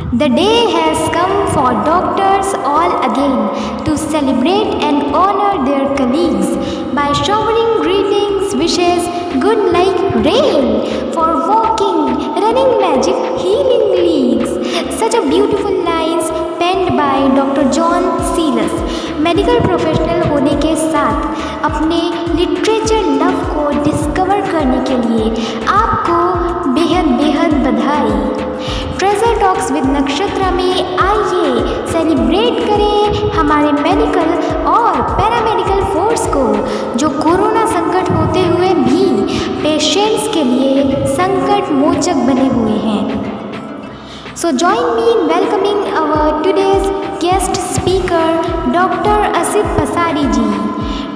The day has come for doctors all again to celebrate and honor their colleagues by showering greetings, wishes, good like rain for walking, running magic, healing leagues. Such a beautiful lines penned by Dr. John Seeless. Medical professional होने के साथ अपने literature love को discover करने के लिए आपको बेहद बेहद बधाई। ट्रेजर टॉक्स विद नक्षत्रा में आइए सेलिब्रेट करें हमारे मेडिकल और पैरामेडिकल फोर्स को जो कोरोना संकट होते हुए भी पेशेंट्स के लिए संकट मोचक बने हुए हैं। So join me in welcoming our today's guest speaker, Dr. Asit Pasari ji.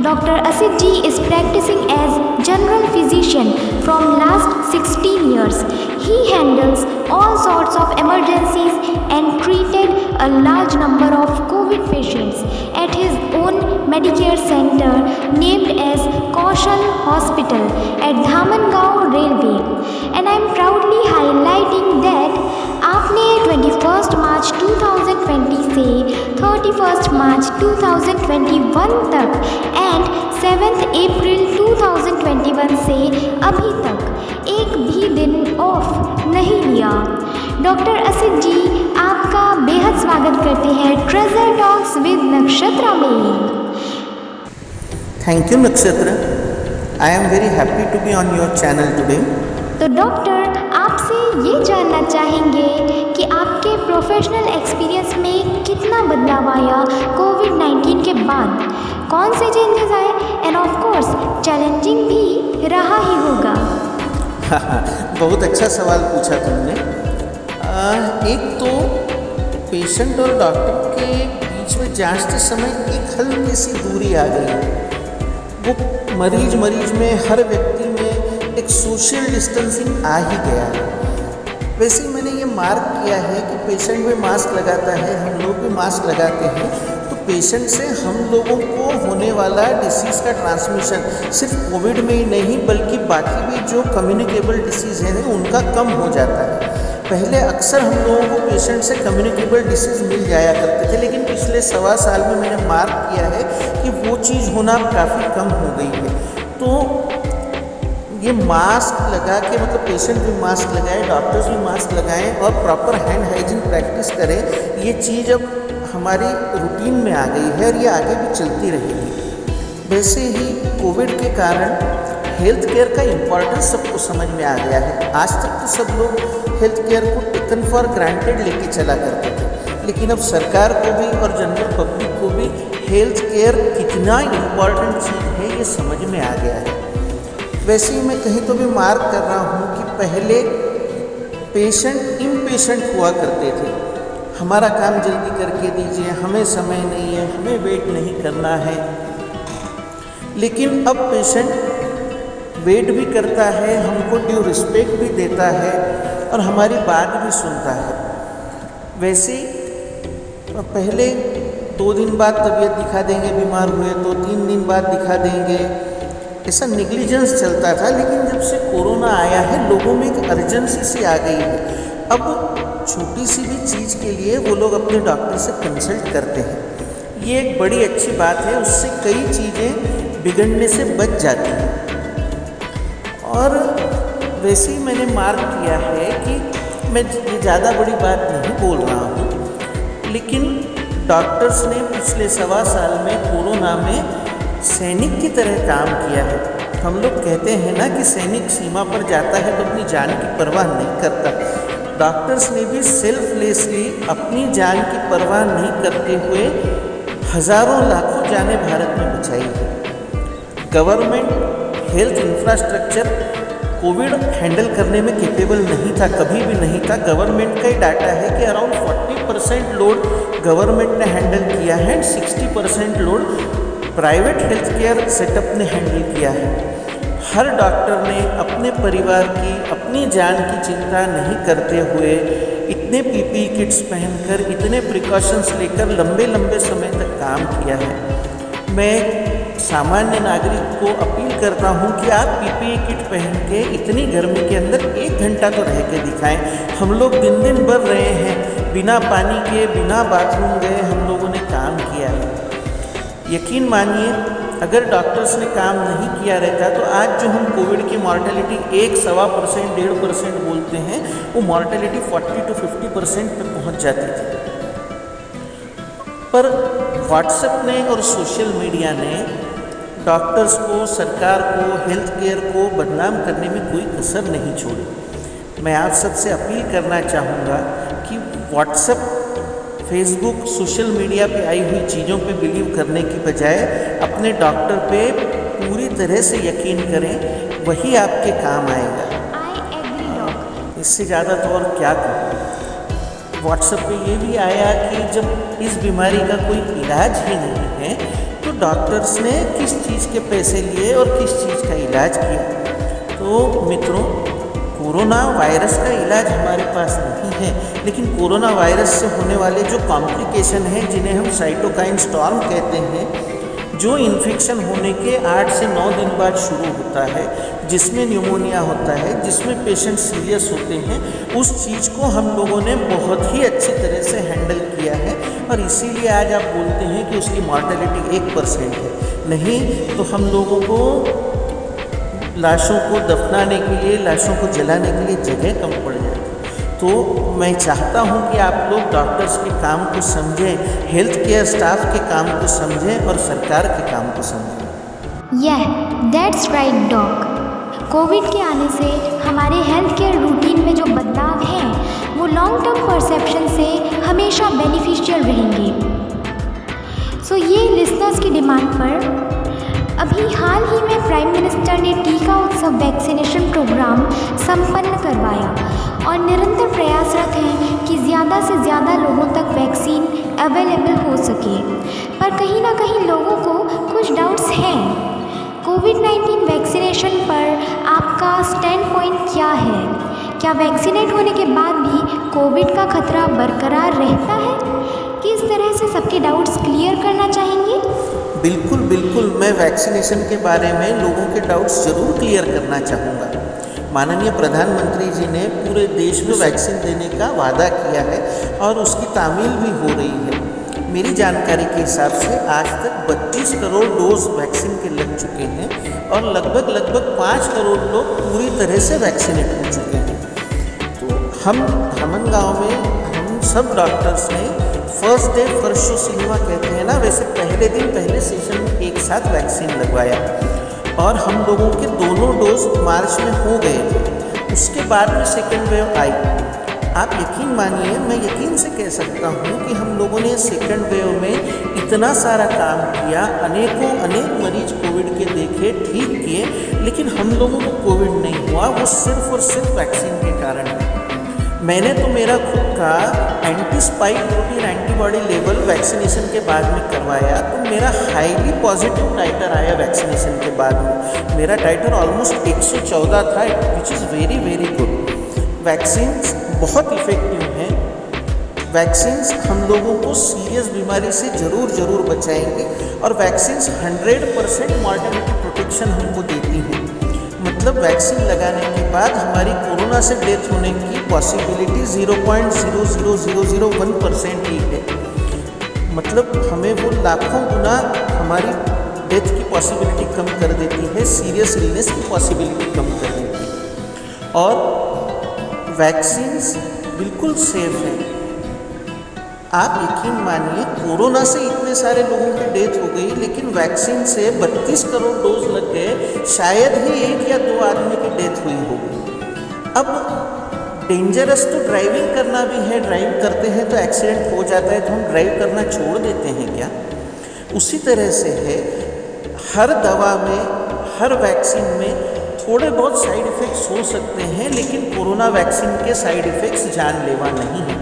Dr. Asit ji is practicing as general physician from last 16 years. He handles all sorts of emergencies and treated a large number of COVID patients at his own Medicare center named as Kaushal Hospital at Dhamangao Railway. And I am proudly highlighting that आपने 21 मार्च 2020 से 31 मार्च 2021 तक and 7 अप्रैल 2021 से अभी तक एक भी दिन of नहीं लिया। डॉक्टर असित जी आपका बेहद स्वागत करते हैं ट्रेजर टॉक्स विद नक्षत्रा में। Thank you Nakshatra. I am very happy to be on your channel today. तो डॉक्टर आपसे ये जानना चाहेंगे कि आपके प्रोफेशनल एक्सपीरियंस में कितना बदलाव आया कोविड-19 के बाद, कौन से चेंजेस आए एंड ऑफ कोर्स चैलेंजिंग भी रहा ही होगा। बहुत अच्छा सवाल पूछा तुमने। एक तो पेशेंट और डॉक्टर के बीच में जांचते समय एक हल्की सी दूरी आ गई। वो मरीज में हर व्यक्ति में एक सोशल डिस्टेंसिंग आ ही गया है। वैसे ही मैंने ये मार्क किया है कि पेशेंट भी मास्क लगाता है, हम लोग भी मास्क लगाते हैं, तो पेशेंट से हम लोगों को होने वाला डिसीज़ का ट्रांसमिशन सिर्फ कोविड में ही नहीं बल्कि बाकी भी जो कम्युनिकेबल डिसीज़ हैं उनका कम हो जाता है। पहले अक्सर हम लोगों को पेशेंट से कम्युनिकेबल डिसीज़ मिल जाया करते थे, लेकिन पिछले 1.25 साल में मैंने मार्क किया है कि वो चीज़ होना काफ़ी कम हो गई है। तो ये मास्क लगा के मतलब पेशेंट भी मास्क लगाए, डॉक्टर्स भी मास्क लगाएं और प्रॉपर हैंड हाइजीन प्रैक्टिस करें, ये चीज़ अब हमारी रूटीन में आ गई है और ये आगे भी चलती रहेगी। वैसे ही कोविड के कारण हेल्थ केयर का इम्पोर्टेंस सबको समझ में आ गया है। आज तक तो सब लोग हेल्थ केयर को टेकन फॉर ग्रांटेड लेके चला करते थे, लेकिन अब सरकार को भी और जनरल पब्लिक को भी हेल्थ केयर कितना इम्पॉर्टेंट चीज़ है ये समझ में आ गया है। वैसे ही मैं कहीं तो भी मार्क कर रहा हूँ कि पहले पेशेंट इम्पेशेंट हुआ करते थे, हमारा काम जल्दी करके दीजिए, हमें समय नहीं है, हमें वेट नहीं करना है। लेकिन अब पेशेंट वेट भी करता है, हमको ड्यू रिस्पेक्ट भी देता है और हमारी बात भी सुनता है। वैसे पहले 2 दिन बाद तबीयत दिखा देंगे, बीमार हुए तो 3 दिन बाद दिखा देंगे, ऐसा नेग्लिजेंस चलता था। लेकिन जब से कोरोना आया है लोगों में एक अर्जेंसी सी आ गई है। अब छोटी सी भी चीज़ के लिए वो लोग अपने डॉक्टर से कंसल्ट करते हैं। ये एक बड़ी अच्छी बात है, उससे कई चीज़ें बिगड़ने से बच जाती हैं। और वैसे ही मैंने मार्क किया है कि मैं ये ज़्यादा बड़ी बात नहीं बोल रहा हूँ, लेकिन डॉक्टर्स ने पिछले 1.25 साल में कोरोना में सैनिक की तरह काम किया है। हम लोग कहते हैं ना कि सैनिक सीमा पर जाता है तो अपनी जान की परवाह नहीं करता। डॉक्टर्स ने भी सेल्फलेसली अपनी जान की परवाह नहीं करते हुए हज़ारों लाखों जानें भारत में बचाई है। Government health infrastructure Covid handle करने में कैपेबल नहीं था, कभी भी नहीं था। गवर्नमेंट का ही डाटा है कि अराउंड 40% लोड गवर्नमेंट ने हैंडल किया है, 60% load private health care setup ने हैंडल किया है। हर डॉक्टर ने अपने परिवार की, अपनी जान की चिंता नहीं करते हुए इतने पीपीई किट्स पहनकर, इतने प्रिकॉशंस लेकर लंबे समय तक काम किया है। मैं सामान्य नागरिक को अपील करता हूं कि आप पीपीई किट पहन के इतनी गर्मी के अंदर 1 घंटा तो रह के दिखाएं। हम लोग दिन बढ़ रहे हैं, बिना पानी के, बिना बाथरूम गए हम लोगों ने काम किया है। यकीन मानिए, अगर डॉक्टर्स ने काम नहीं किया रहता तो आज जो हम कोविड की मॉर्टेलिटी 1-1.25%, 1.5% बोलते हैं, वो मॉर्टेलिटी 40 to 50% तक पहुंच जाती थी। पर व्हाट्सएप ने और सोशल मीडिया ने डॉक्टर्स को, सरकार को, हेल्थ केयर को बदनाम करने में कोई कसर नहीं छोड़ी। मैं आप सबसे अपील करना चाहूँगा कि व्हाट्सएप, फेसबुक, सोशल मीडिया पे आई हुई चीज़ों पे बिलीव करने की बजाय अपने डॉक्टर पे पूरी तरह से यकीन करें, वही आपके काम आएगा। I agree, doc. इससे ज़्यादा तो और क्या कहूँ। व्हाट्सएप पे ये भी आया कि जब इस बीमारी का कोई इलाज ही नहीं है तो डॉक्टर्स ने किस चीज़ के पैसे लिए और किस चीज़ का इलाज किया। तो मित्रों, कोरोना वायरस का इलाज हमारे पास नहीं है, लेकिन कोरोना वायरस से होने वाले जो कॉम्प्लिकेशन हैं, जिन्हें हम साइटोकाइन स्टॉर्म कहते हैं, जो इन्फेक्शन होने के 8 से 9 दिन बाद शुरू होता है, जिसमें न्यूमोनिया होता है, जिसमें पेशेंट सीरियस होते हैं, उस चीज़ को हम लोगों ने बहुत ही अच्छी तरह से हैंडल किया है और इसीलिए आज आप बोलते हैं कि उसकी मॉर्टेलिटी 1% है। नहीं तो हम लोगों को लाशों को दफनाने के लिए, लाशों को जलाने के लिए जगह कम पड़ जाती। तो मैं चाहता हूं कि आप लोग डॉक्टर्स के काम को समझें, हेल्थ केयर स्टाफ के काम को समझें और सरकार के काम को समझें। Yeah, that's right, doc. Covid के आने से हमारे हेल्थ केयर रूटीन में जो बदलाव हैं वो लॉन्ग टर्म परसेप्शन से हमेशा बेनिफिशियल रहेंगे। सो ये लिसनर्स की डिमांड पर अभी हाल ही में प्राइम मिनिस्टर ने टीका उत्सव वैक्सीनेशन प्रोग्राम संपन्न करवाया और निरंतर प्रयासरत हैं कि ज़्यादा से ज़्यादा लोगों तक वैक्सीन अवेलेबल हो सके। पर कहीं ना कहीं लोगों को कुछ डाउट्स हैं। कोविड-19 वैक्सीनेशन पर आपका स्टैंड पॉइंट क्या है? क्या वैक्सीनेट होने के बाद भी कोविड का खतरा बरकरार रहता है? किस तरह से सबके डाउट्स क्लियर करना चाहेंगे? बिल्कुल बिल्कुल, मैं वैक्सीनेशन के बारे में लोगों के डाउट्स ज़रूर क्लियर करना चाहूँगा। माननीय प्रधानमंत्री जी ने पूरे देश में वैक्सीन देने का वादा किया है और उसकी तामील भी हो रही है। मेरी जानकारी के हिसाब से आज तक 32 करोड़ डोज वैक्सीन के लग चुके हैं और लगभग 5 करोड़ लोग पूरी तरह से वैक्सीनेट हो चुके हैं। तो हम हमन गाँव में हम सब डॉक्टर्स ने first day first show cinema कहते हैं ना, वैसे पहले दिन पहले सेशन में एक साथ वैक्सीन लगवाया और हम लोगों के दोनों डोज मार्च में हो गए थे। उसके बाद में सेकेंड वेव आई। आप यकीन मानिए, मैं यकीन से कह सकता हूँ कि हम लोगों ने सेकेंड वेव में इतना सारा काम किया, अनेक मरीज कोविड के देखे, ठीक किए, लेकिन हम लोगों को कोविड नहीं हुआ। वो सिर्फ और सिर्फ वैक्सीन के कारण है। मैंने तो मेरा खुद का anti spike protein antibody level vaccination के बाद में करवाया, तो मेरा हाईली पॉजिटिव टाइटर आया वैक्सीनेशन के बाद में। मेरा टाइटर ऑलमोस्ट 114 था, which is very very good. Vaccines बहुत इफ़ेक्टिव हैं। वैक्सीन्स हम लोगों को सीरियस बीमारी से ज़रूर बचाएंगे और वैक्सीन्स 100% मॉर्टेलिटी प्रोटेक्शन हमको देती हैं। मतलब वैक्सीन लगाने के बाद हमारी कोरोना से डेथ होने की पॉसिबिलिटी 0.00001% ही है। मतलब हमें वो लाखों गुना हमारी डेथ की पॉसिबिलिटी कम कर देती है, सीरियस इलनेस की पॉसिबिलिटी कम कर देती है। और वैक्सीन्स बिल्कुल सेफ हैं। आप यकीन मानिए, कोरोना से इतने सारे लोगों की डेथ हो गई, लेकिन वैक्सीन से 32 करोड़ डोज लग गए, शायद ही 1 या 2 आदमी की डेथ हुई होगी। अब डेंजरस तो ड्राइविंग करना भी है। ड्राइव करते हैं तो एक्सीडेंट हो जाता है, तो हम ड्राइव करना छोड़ देते हैं क्या? उसी तरह से है, हर दवा में, हर वैक्सीन में थोड़े बहुत साइड इफ़ेक्ट्स हो सकते हैं, लेकिन कोरोना वैक्सीन के साइड इफ़ेक्ट्स जानलेवा नहीं हैं।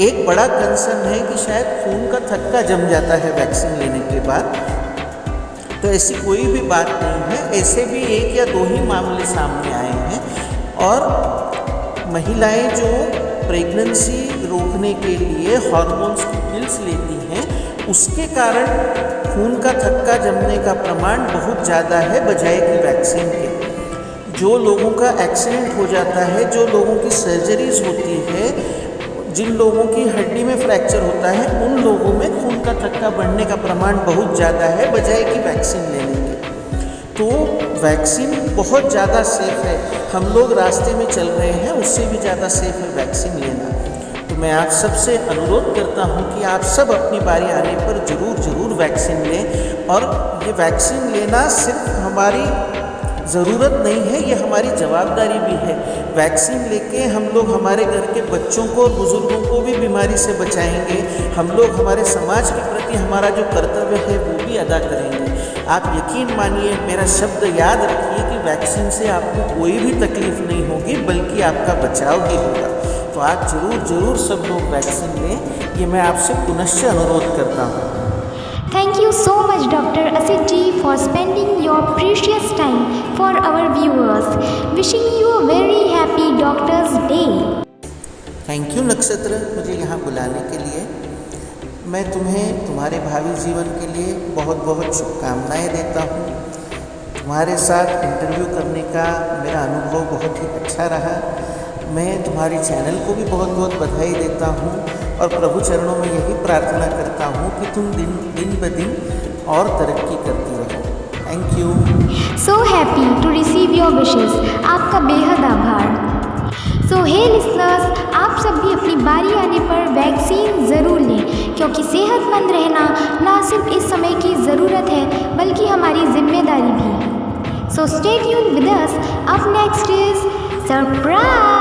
एक बड़ा कंसर्न है कि शायद खून का थक्का जम जाता है वैक्सीन लेने के बाद, तो ऐसी कोई भी बात नहीं है। ऐसे भी 1 या 2 ही मामले सामने आए हैं। और महिलाएं जो प्रेगनेंसी रोकने के लिए हार्मोन्स की पिल्स लेती हैं, उसके कारण खून का थक्का जमने का प्रमाण बहुत ज़्यादा है बजाय कि वैक्सीन के। जो लोगों का एक्सीडेंट हो जाता है, जो लोगों की सर्जरीज होती है, जिन लोगों की हड्डी में फ्रैक्चर होता है उन लोगों में खून का थक्का बढ़ने का प्रमाण बहुत ज़्यादा है बजाय कि वैक्सीन लेने के। तो वैक्सीन बहुत ज़्यादा सेफ है, हम लोग रास्ते में चल रहे हैं उससे भी ज़्यादा सेफ है वैक्सीन लेना। तो मैं आप सबसे अनुरोध करता हूं कि आप सब अपनी बारी आने पर ज़रूर वैक्सीन लें। और ये वैक्सीन लेना सिर्फ हमारी ज़रूरत नहीं है, ये हमारी जवाबदारी भी है। वैक्सीन लेके हम लोग हमारे घर के बच्चों को और बुज़ुर्गों को भी बीमारी से बचाएंगे। हम लोग हमारे समाज के प्रति हमारा जो कर्तव्य है वो भी अदा करेंगे। आप यकीन मानिए, मेरा शब्द याद रखिए कि वैक्सीन से आपको कोई भी तकलीफ़ नहीं होगी बल्कि आपका बचाव ही होगा। तो आप ज़रूर सब लोग वैक्सीन लें, ये मैं आपसे पुनश्च अनुरोध करता हूँ। Thank you so much, Dr. Asit ji, for spending your precious time for our viewers. Wishing you a very happy Doctor's Day. Thank you नक्षत्र, मुझे यहाँ बुलाने के लिए। मैं तुम्हें तुम्हारे भावी जीवन के लिए बहुत शुभकामनाएं देता हूँ। तुम्हारे साथ इंटरव्यू करने का मेरा अनुभव बहुत ही अच्छा रहा। मैं तुम्हारी चैनल को भी बहुत बधाई देता हूँ और प्रभु चरणों में यही प्रार्थना करता हूँ कि तुम दिन ब दिन और तरक्की करती रहो। Thank you. So happy to receive your wishes. आपका बेहद आभार। So hey listeners, आप सब भी अपनी बारी आने पर वैक्सीन ज़रूर लें, क्योंकि सेहतमंद रहना ना सिर्फ इस समय की ज़रूरत है बल्कि हमारी जिम्मेदारी भी। So stay tuned with us. Up next is surprise.